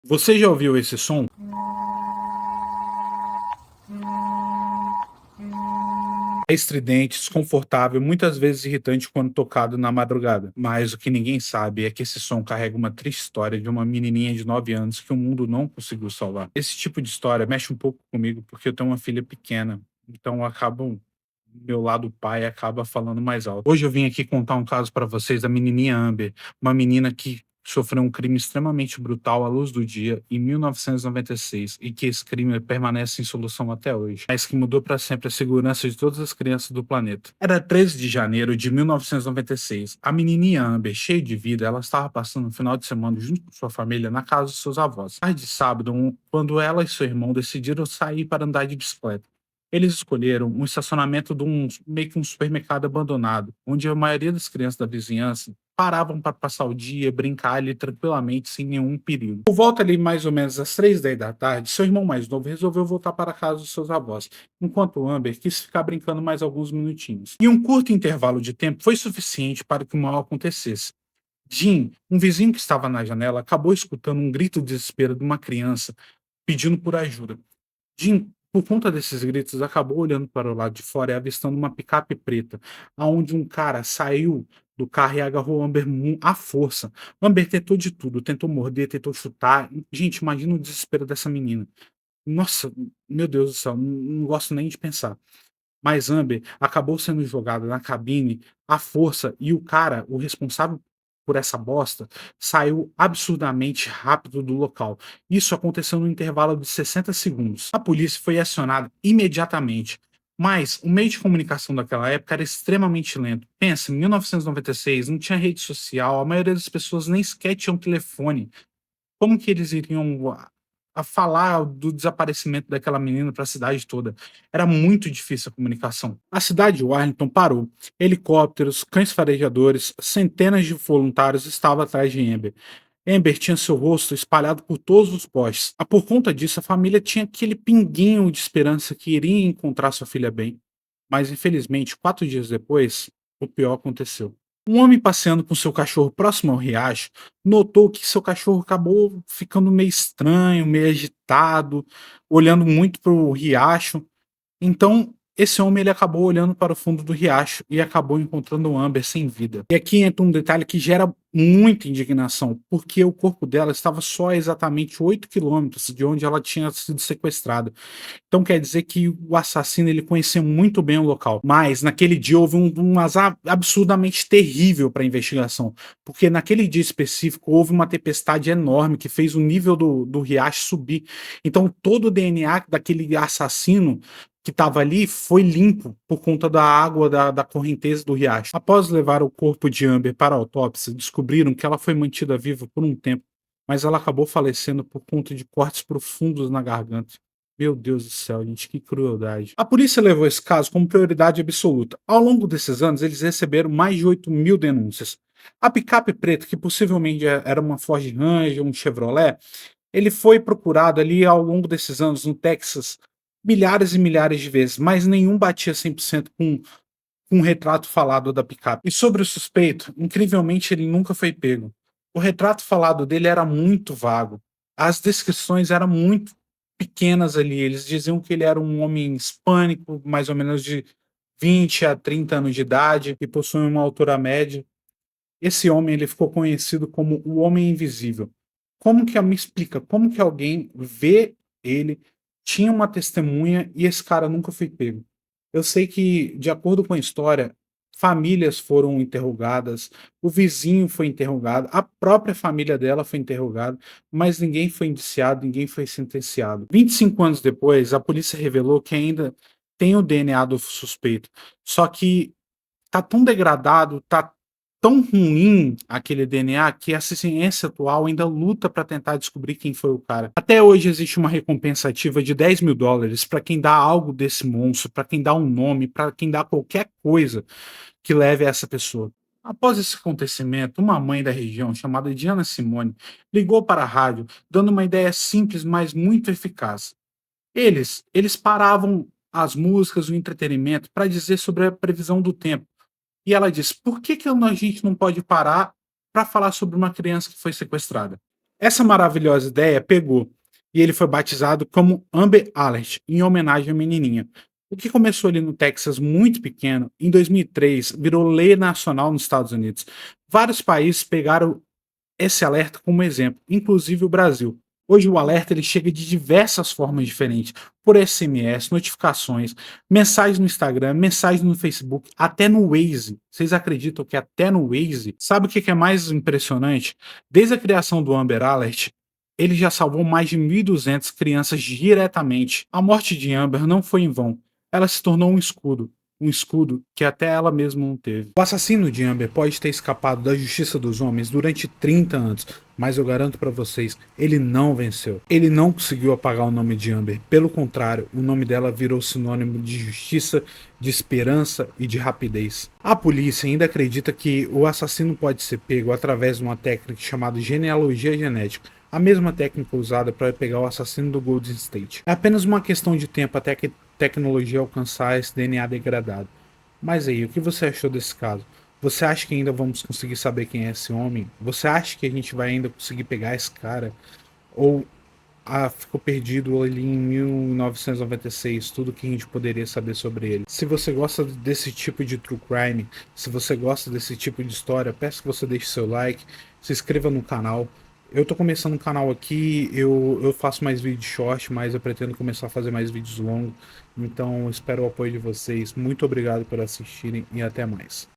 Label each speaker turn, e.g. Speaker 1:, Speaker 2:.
Speaker 1: Você já ouviu esse som? É estridente, desconfortável, muitas vezes irritante quando tocado na madrugada. Mas o que ninguém sabe é que esse som carrega uma triste história de uma menininha de 9 anos que o mundo não conseguiu salvar. Esse tipo de história mexe um pouco comigo porque eu tenho uma filha pequena, então eu acabo meu lado pai acaba falando mais alto. Hoje eu vim aqui contar um caso para vocês da menininha Amber, uma menina que sofreu um crime extremamente brutal à luz do dia em 1996 e que esse crime permanece sem solução até hoje, mas que mudou para sempre a segurança de todas as crianças do planeta. Era 13 de janeiro de 1996. A menininha Amber, cheia de vida, ela estava passando um final de semana junto com sua família na casa dos seus avós. Tarde de sábado, quando ela e seu irmão decidiram sair para andar de bicicleta. Eles escolheram um estacionamento de meio que um supermercado abandonado, onde a maioria das crianças da vizinhança paravam para passar o dia, brincar ali tranquilamente, sem nenhum perigo. Por volta ali, mais ou menos às 3h10 da tarde, seu irmão mais novo resolveu voltar para a casa dos seus avós, enquanto Amber quis ficar brincando mais alguns minutinhos. E um curto intervalo de tempo foi suficiente para que o mal acontecesse. Jim, um vizinho que estava na janela, acabou escutando um grito de desespero de uma criança pedindo por ajuda. Jim, por conta desses gritos, acabou olhando para o lado de fora e avistando uma picape preta, aonde um cara saiu do carro e agarrou Amber à força. Amber tentou de tudo, tentou morder, tentou chutar. Gente, imagina o desespero dessa menina. Nossa, meu Deus do céu, não gosto nem de pensar. Mas Amber acabou sendo jogada na cabine à força e o cara, o responsável por essa bosta, saiu absurdamente rápido do local. Isso aconteceu no intervalo de 60 segundos. A polícia foi acionada imediatamente, mas o meio de comunicação daquela época era extremamente lento. Pensa, em 1996 não tinha rede social, a maioria das pessoas nem sequer tinham telefone. Como que eles iriam a falar do desaparecimento daquela menina para a cidade toda? Era muito difícil a comunicação. A cidade de Warrington parou. Helicópteros, cães farejadores, centenas de voluntários estavam atrás de Amber. Amber tinha seu rosto espalhado por todos os postes. Por conta disso, a família tinha aquele pinguinho de esperança que iria encontrar sua filha bem. Mas, infelizmente, 4 dias depois, o pior aconteceu. Um homem passeando com seu cachorro próximo ao riacho notou que seu cachorro acabou ficando meio estranho, meio agitado, olhando muito para o riacho. Então, esse homem ele acabou olhando para o fundo do riacho e acabou encontrando o Amber sem vida. E aqui entra um detalhe que gera muita indignação, porque o corpo dela estava só a exatamente 8 quilômetros de onde ela tinha sido sequestrada. Então quer dizer que o assassino ele conhecia muito bem o local. Mas naquele dia houve um azar absurdamente terrível para a investigação, porque naquele dia específico houve uma tempestade enorme que fez o nível do riacho subir. Então todo o DNA daquele assassino que estava ali foi limpo por conta da água da correnteza do riacho. Após levar o corpo de Amber para a autópsia, descobriram que ela foi mantida viva por um tempo, mas ela acabou falecendo por conta de cortes profundos na garganta. Meu Deus do céu, gente, que crueldade. A polícia levou esse caso como prioridade absoluta. Ao longo desses anos, eles receberam mais de 8.000 denúncias. A picape preta, que possivelmente era uma Ford Ranger, um Chevrolet, ele foi procurado ali ao longo desses anos no Texas milhares e milhares de vezes, mas nenhum batia 100% com um retrato falado da picape. E sobre o suspeito, incrivelmente ele nunca foi pego. O retrato falado dele era muito vago. As descrições eram muito pequenas ali. Eles diziam que ele era um homem hispânico, mais ou menos de 20 a 30 anos de idade, e possui uma altura média. Esse homem ele ficou conhecido como o Homem Invisível. Como que me explica? Como que alguém vê ele, tinha uma testemunha e esse cara nunca foi pego? Eu sei que, de acordo com a história, famílias foram interrogadas, o vizinho foi interrogado, a própria família dela foi interrogada, mas ninguém foi indiciado, ninguém foi sentenciado. 25 anos depois, a polícia revelou que ainda tem o DNA do suspeito, só que tá tão degradado, tá tão ruim aquele DNA que a ciência atual ainda luta para tentar descobrir quem foi o cara. Até hoje existe uma recompensa ativa de US$ 10.000 para quem dá algo desse monstro, para quem dá um nome, para quem dá qualquer coisa que leve a essa pessoa. Após esse acontecimento, uma mãe da região, chamada Diana Simone, ligou para a rádio, dando uma ideia simples, mas muito eficaz. Eles paravam as músicas, o entretenimento, para dizer sobre a previsão do tempo. E ela disse: por que a gente não pode parar para falar sobre uma criança que foi sequestrada? Essa maravilhosa ideia pegou, e ele foi batizado como Amber Alert, em homenagem à menininha. O que começou ali no Texas muito pequeno, em 2003 virou lei nacional nos Estados Unidos. Vários países pegaram esse alerta como exemplo, inclusive o Brasil. Hoje o alerta ele chega de diversas formas diferentes, por SMS, notificações, mensagens no Instagram, mensagens no Facebook, até no Waze. Vocês acreditam que até no Waze? Sabe o que é mais impressionante? Desde a criação do Amber Alert, ele já salvou mais de 1.200 crianças diretamente. A morte de Amber não foi em vão. Ela se tornou um escudo que até ela mesma não teve. O assassino de Amber pode ter escapado da justiça dos homens durante 30 anos, mas eu garanto pra vocês, ele não venceu. Ele não conseguiu apagar o nome de Amber. Pelo contrário, o nome dela virou sinônimo de justiça, de esperança e de rapidez. A polícia ainda acredita que o assassino pode ser pego através de uma técnica chamada genealogia genética, a mesma técnica usada para pegar o assassino do Golden State. É apenas uma questão de tempo até que a tecnologia alcançar esse DNA degradado. Mas aí, o que você achou desse caso? Você acha que ainda vamos conseguir saber quem é esse homem? Você acha que a gente vai ainda conseguir pegar esse cara? Ou ficou perdido ali em 1996 tudo que a gente poderia saber sobre ele? Se você gosta desse tipo de true crime, se você gosta desse tipo de história, peço que você deixe seu like, se inscreva no canal. Eu tô começando um canal aqui, eu faço mais vídeos short, mas eu pretendo começar a fazer mais vídeos longos. Então espero o apoio de vocês. Muito obrigado por assistirem e até mais.